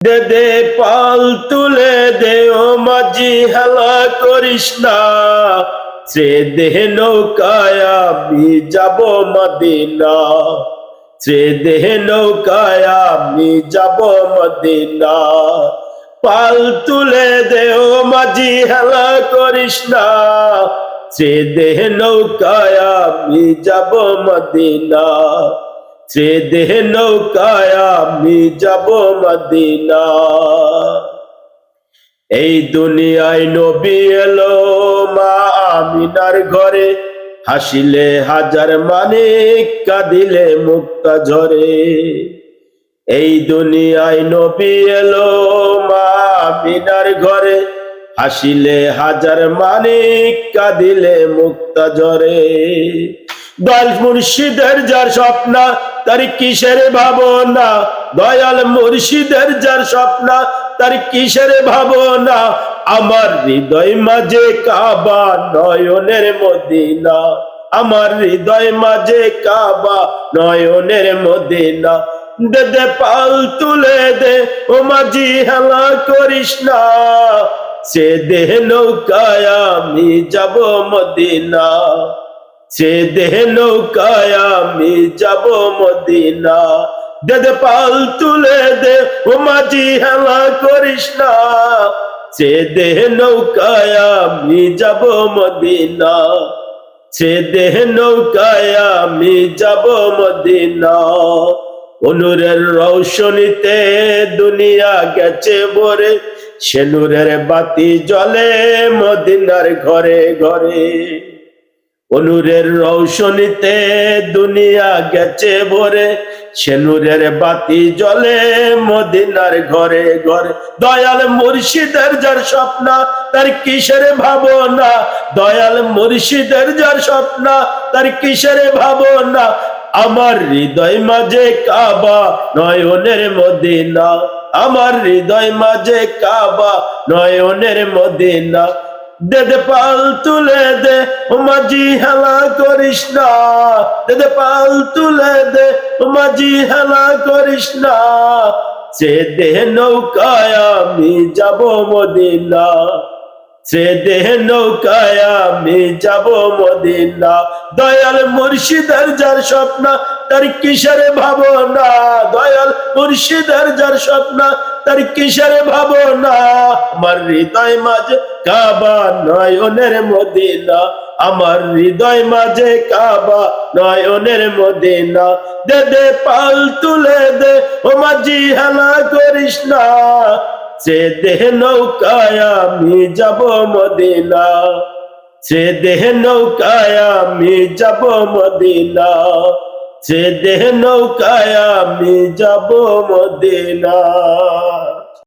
দে দে পাল তুলে দে ও মাঝি হেলা করিস না, সে দেহ নৌকায় আমি যাব মদিনা, সে দেহ নৌকায় আমি যাব মদিনা। পাল তুলে দে ও মাঝি হেলা করিস না, সে দেহ নৌকায় আমি যাব মদিনা, সে দেহ নৌকায় আমি যাব মদিনা। এই দুনিয়ায় নবী এলো মা আমিনার ঘরে, হাসিলে হাজার মানিক কাঁদিলে মুক্তা ঝরে। এই দুনিয়ায় নবী এলো মা আমিনার ঘরে, হাসিলে হাজার মানিক কাঁদিলে মুক্তা ঝরে। দয়াল মুর্শিদের যার স্বপ্ন তার কিসের ভাবনা, দয়াল মুর্শিদের যার স্বপ্ন তার কিসের ভাবনা। আমার হৃদয় মাঝে কাবা নয়নের মদিনা, আমার হৃদয় মাঝে কাবা নয়নের মদিনা। দে দে পাল তুলে দে ও মাঝি হেলা করিস না, সে দেহ নৌকায় আমি যাব মদিনা, সে দেহ নৌকায় আমি যাব মদিনা। দে দে পাল তুলে দে ও মাঝি হেলা করিস না, সে দেহ নৌকায় আমি যাব মদিনা, সে দেহ নৌকায় আমি যাব মদিনা। নূরের রৌশনীতে দুনিয়া গেছে ভরে, সে নূরের বাতি জ্বলে মদিনার ঘরে ঘরে। নূরের রৌশনীতে দুনিয়া গেছে ভরে, সে নূরের বাতি জ্বলে মদিনার ঘরে ঘরে। দয়াল মুর্শিদের যার স্বপ্ন তার কিসের ভাবনা, দয়াল মুর্শিদের যার স্বপ্ন তার কিসের ভাবনা। আমার হৃদয় মাঝে কাবা নয়নের মদিনা, আমার হৃদয় মাঝে কাবা নয়নের মদিনা। দে দে পাল তুলে দে ও মাঝি হেলা করিস না, দে দে পাল তুলে দে ও মাঝি হেলা করিস না, সে দেহ নৌকায় আমি যাব মদিনা, সে দেহ নৌকায় আমি যাব মদিনা। দয়াল মুর্শিদের যার স্বপ্ন তার কিসের ভাবনা, দয়াল মুর্শিদের যার স্বপ্ন তার কিসের ভাবনা। আমার হৃদয় মাঝে কাবা নয়নের মদিনা, আমার হৃদয় মাঝে কাবা নয়নের মদিনা। দে দে পাল তুলে দে ও মাঝি হেলা করিস না, সে দেহ নৌকায় আমি যাব মদিনা, সে দেহ নৌকায় আমি যাব মদিনা, সে দেহ নৌকায় আমি যাব মদিনা।